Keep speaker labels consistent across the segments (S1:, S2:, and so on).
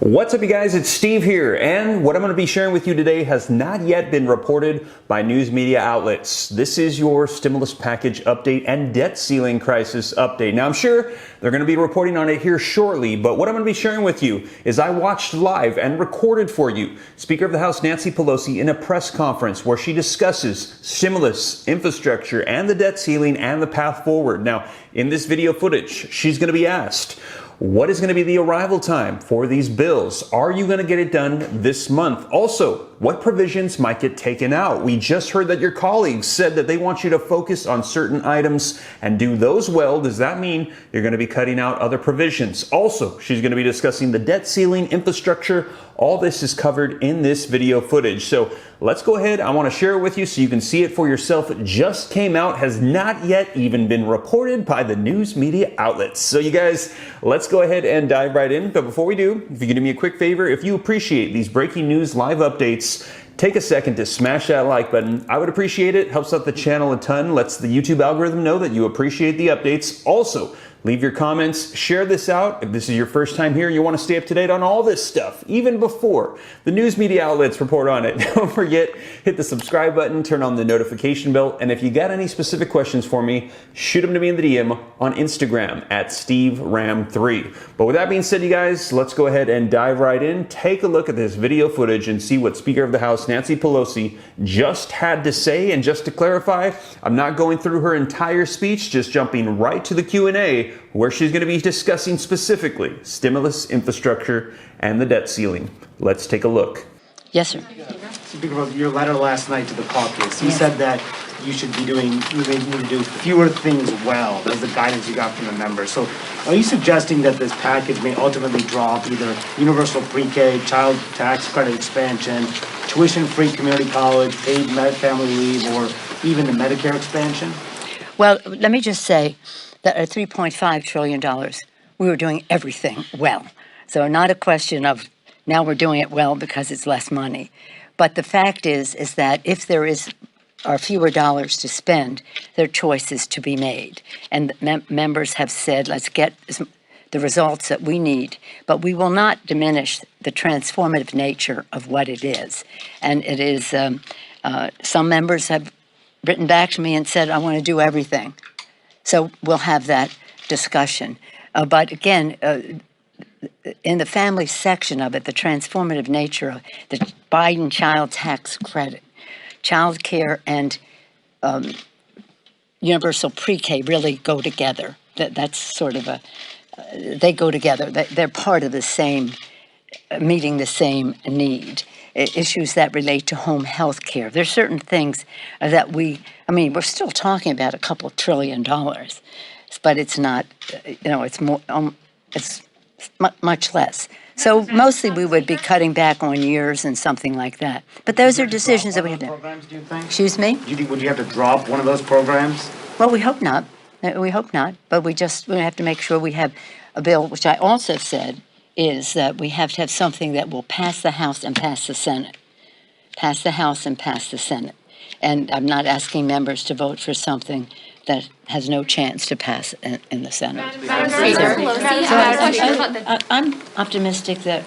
S1: What's up, you guys? It's Steve here, and what I'm going to be sharing with you today has not yet been reported by news media outlets. This is your stimulus package update and debt ceiling crisis update. Now, I'm sure they're going to be reporting on it here shortly, but what I'm going to be sharing with you is I watched live and recorded for you Speaker of the House Nancy Pelosi in a press conference where she discusses stimulus, infrastructure, and the debt ceiling and the path forward. Now, in this video footage, she's going to be asked, what is going to be the arrival time for these bills? Are you going to get it done this month? Also, what provisions might get taken out? We just heard that your colleagues said that they want you to focus on certain items and do those well. Does that mean you're going to be cutting out other provisions? Also, she's going to be discussing the debt ceiling, infrastructure. All this is covered in this video footage. So let's go ahead. I want to share it with you so you can see it for yourself. It just came out, has not yet even been reported by the news media outlets. So you guys, let's go ahead and dive right in. But before we do, if you could do me a quick favor, if you appreciate these breaking news live updates, take a second to smash that like button. I would appreciate it. Helps out the channel a ton. Lets the YouTube algorithm know that you appreciate the updates. Also, leave your comments, share this out. If this is your first time here and you want to stay up to date on all this stuff, even before the news media outlets report on it, don't forget, hit the subscribe button, turn on the notification bell, and if you got any specific questions for me, shoot them to me in the DM on Instagram at SteveRam3. But with that being said, you guys, let's go ahead and dive right in. Take a look at this video footage and see what Speaker of the House Nancy Pelosi just had to say. And just to clarify, I'm not going through her entire speech, just jumping right to the Q&A, where she's going to be discussing specifically stimulus, infrastructure, and the debt ceiling. Let's take a look.
S2: Yes, sir.
S3: Speaking of your letter last night to the caucus, you said that you should be doing, you need to do fewer things well. That's the guidance you got from the members. So are you suggesting that this package may ultimately drop either universal pre-K, child tax credit expansion, tuition-free community college, paid family leave, or even the Medicare expansion?
S2: Well, let me just say that at $3.5 trillion, we were doing everything well. So not a question of now we're doing it well because it's less money. But the fact is that if there are fewer dollars to spend, there are choices to be made. And members have said, let's get the results that we need, but we will not diminish the transformative nature of what it is. And it is, some members have written back to me and said, I want to do everything. So we'll have that discussion. But again, in the family section of it, the transformative nature of the Biden child tax credit, child care and universal pre-K really go together. That's sort of they go together. They're part of the same, meeting the same need. Issues that relate to home health care. There's certain things that we're still talking about a couple $1 trillion, but it's not, it's more, it's much less. So mostly we would be cutting back on years and something like that. But those are decisions that we have to.
S3: Programs, do you think?
S2: Excuse me?
S3: Would you have to drop one of those programs?
S2: Well, we hope not. We hope not. But we have to make sure we have a bill, which I also said is that we have to have something that will pass the House and pass the Senate. Pass the House and pass the Senate. And I'm not asking members to vote for something that has no chance to pass in the Senate. I'm optimistic that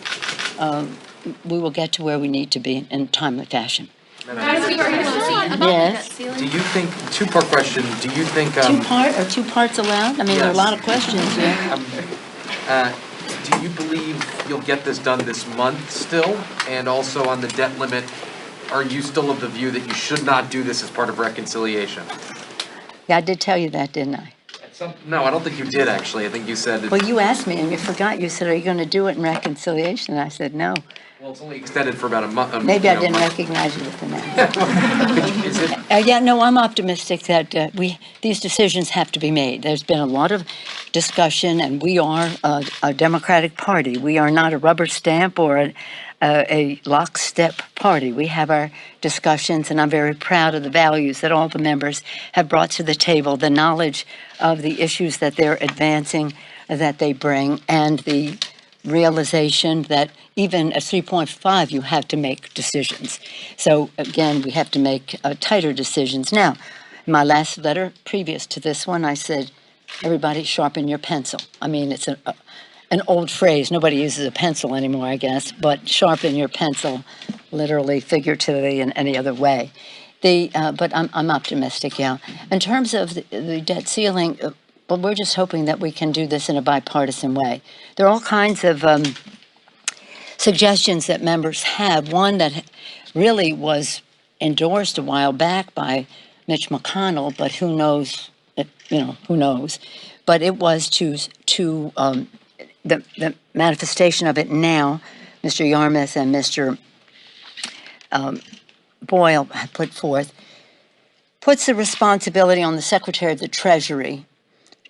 S2: we will get to where we need to be in timely fashion. Yes.
S4: Do you think, two-part question, do you think...
S2: two parts allowed? I mean, there are a lot of questions here.
S4: Do you believe you'll get this done this month still? And also on the debt limit, are you still of the view that you should not do this as part of reconciliation?
S2: Yeah, I did tell you that, didn't I?
S4: No, I don't think you did, actually. I think you said...
S2: Well, you asked me and you forgot. You said, are you going to do it in reconciliation? And I said, no.
S4: Well, it's only extended for about a month.
S2: Maybe I didn't recognize you with the name. Yeah, no, I'm optimistic that these decisions have to be made. There's been a lot of discussion, and we are a Democratic Party. We are not a rubber stamp or a lockstep party. We have our discussions, and I'm very proud of the values that all the members have brought to the table, the knowledge of the issues that they're advancing, that they bring, and the realization that even at 3.5, you have to make decisions. So again, we have to make tighter decisions. Now, in my last letter previous to this one, I said, everybody sharpen your pencil. I mean, it's an old phrase. Nobody uses a pencil anymore, I guess, but sharpen your pencil, literally, figuratively, in any other way. But I'm optimistic, yeah. In terms of the debt ceiling, well, we're just hoping that we can do this in a bipartisan way. There are all kinds of suggestions that members have. One that really was endorsed a while back by Mitch McConnell, but who knows? Who knows? But it was the manifestation of it now. Mr. Yarmouth and Mr. Boyle have put forth, puts the responsibility on the Secretary of the Treasury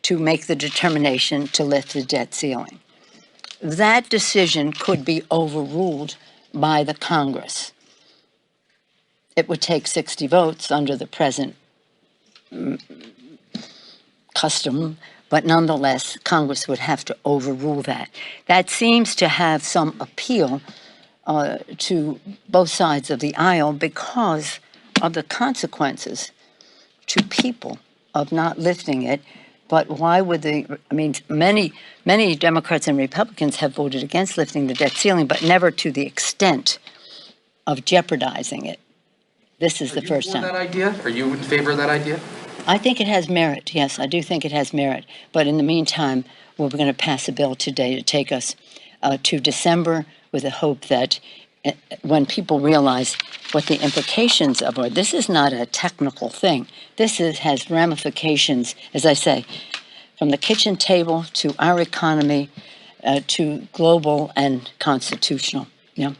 S2: to make the determination to lift the debt ceiling. That decision could be overruled by the Congress. It would take 60 votes under the present custom, but nonetheless, Congress would have to overrule that. That seems to have some appeal to both sides of the aisle because of the consequences to people of not lifting it. But why would many Democrats and Republicans have voted against lifting the debt ceiling, but never to the extent of jeopardizing it. This is the first time.
S4: That idea? Are you in favor of that idea?
S2: I think it has merit. Yes, I do think it has merit. But in the meantime, we're going to pass a bill today to take us to December with the hope that when people realize what the implications of it, this is not a technical thing. This has ramifications, as I say, from the kitchen table to our economy to global and constitutional. Yeah.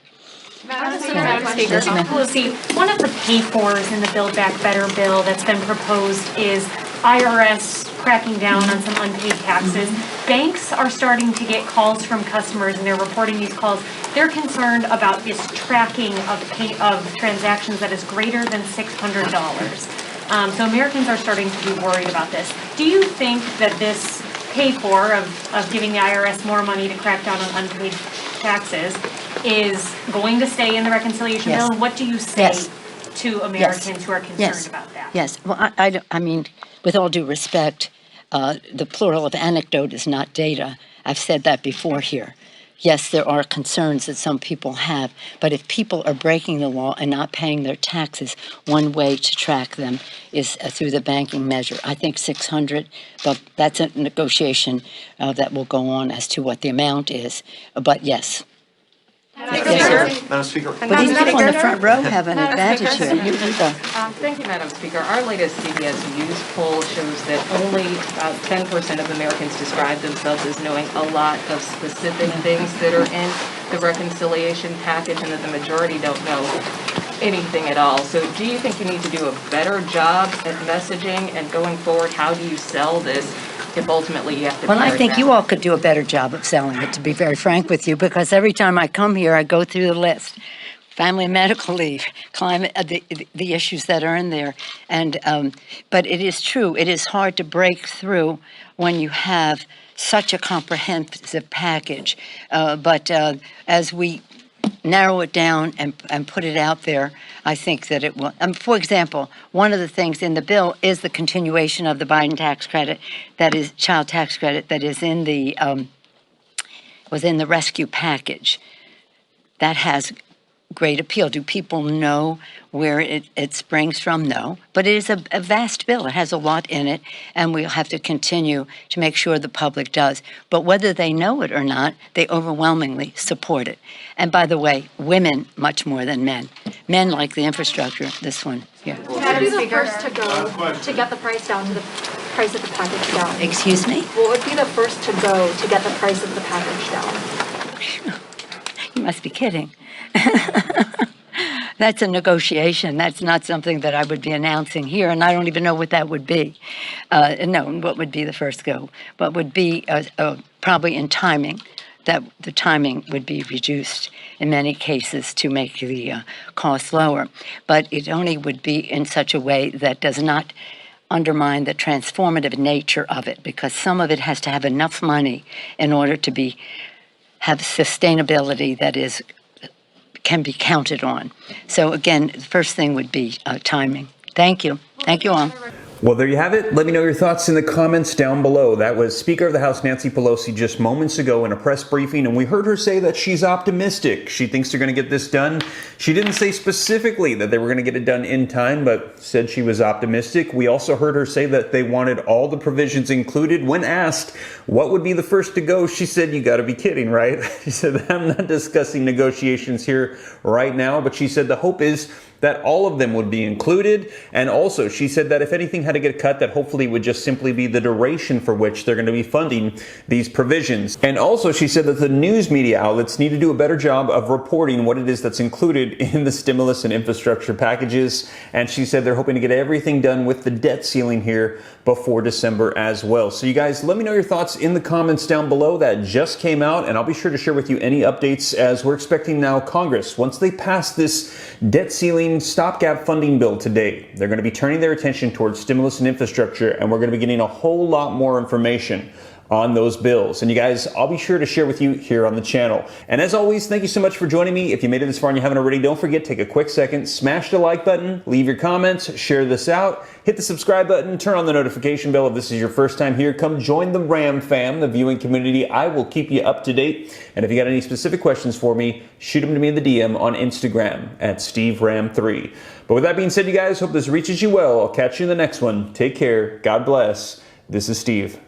S5: Madam Speaker, Pelosi, one of the pay-fors in the Build Back Better bill that's been proposed is IRS cracking down on some unpaid taxes. Banks are starting to get calls from customers, and they're reporting these calls. They're concerned about this tracking of transactions that is greater than $600. So Americans are starting to be worried about this. Do you think that this pay-for of giving the IRS more money to crack down on unpaid taxes is going to stay in the reconciliation bill? And what do you say to Americans who are concerned about that?
S2: Yes. Well, I mean, with all due respect, the plural of anecdote is not data. I've said that before here. Yes, there are concerns that some people have, but if people are breaking the law and not paying their taxes, one way to track them is through the banking measure. I think 600, but that's a negotiation that will go on as to what the amount is. But yes.
S6: Madam Speaker.
S2: But these people in the front row have an advantage here. You go.
S7: Thank you, Madam Speaker. Our latest CBS News poll shows that only about 10% of Americans describe themselves as knowing a lot of specific things that are in the reconciliation package, and that the majority don't know anything at all. So do you think you need to do a better job at messaging, and going forward, how do you sell this if ultimately you have to?
S2: Well, I think you all could do a better job of selling it, to be very frank with you, because every time I come here, I go through the list. Family and medical leave, climate, the issues that are in there. And but it is true, it is hard to break through when you have such a comprehensive package. But as we narrow it down and put it out there, I think that it will. For example, one of the things in the bill is the continuation of the Biden tax credit, that is child tax credit, that is in the was in the rescue package. That has great appeal. Do people know where it springs from? No. But it is a vast bill. It has a lot in it, and we'll have to continue to make sure the public does. But whether they know it or not, they overwhelmingly support it. And by the way, women much more than men. Men like the infrastructure, this one here.
S8: What would be the first to go to get the price down to the price of the package down?
S2: Excuse me?
S8: What would be the first to go to get the price of the package down?
S2: You must be kidding. That's a negotiation. That's not something that I would be announcing here, and I don't even know what that would be. No, what would be the first go? What would be probably in timing, that the timing would be reduced in many cases to make the cost lower. But it only would be in such a way that does not undermine the transformative nature of it, because some of it has to have enough money in order to have sustainability that can be counted on. So again, the first thing would be timing. Thank you. Thank you all.
S1: Well, there you have it. Let me know your thoughts in the comments down below. That was Speaker of the House Nancy Pelosi just moments ago in a press briefing, and we heard her say that she's optimistic. She thinks they're going to get this done. She didn't say specifically that they were going to get it done in time, but said she was optimistic. We also heard her say that they wanted all the provisions included. When asked what would be the first to go, she said, "You got to be kidding, right?" She said, "I'm not discussing negotiations here right now," but she said the hope is that all of them would be included. And also she said that if anything had to get cut, that hopefully would just simply be the duration for which they're going to be funding these provisions. And also she said that the news media outlets need to do a better job of reporting what it is that's included in the stimulus and infrastructure packages. And she said they're hoping to get everything done with the debt ceiling here before December as well. So you guys, let me know your thoughts in the comments down below. That just came out, and I'll be sure to share with you any updates as we're expecting now Congress, once they pass this debt ceiling stopgap funding bill today, they're going to be turning their attention towards stimulus and infrastructure, and we're going to be getting a whole lot more information on those bills. And you guys, I'll be sure to share with you here on the channel. And as always, thank you so much for joining me. If you made it this far and you haven't already, don't forget, take a quick second, smash the like button, leave your comments, share this out, hit the subscribe button, turn on the notification bell if this is your first time here. Come join the Ram fam, the viewing community. I will keep you up to date. And if you got any specific questions for me, shoot them to me in the DM on Instagram at SteveRam3. But with that being said, you guys, hope this reaches you well. I'll catch you in the next one. Take care. God bless. This is Steve.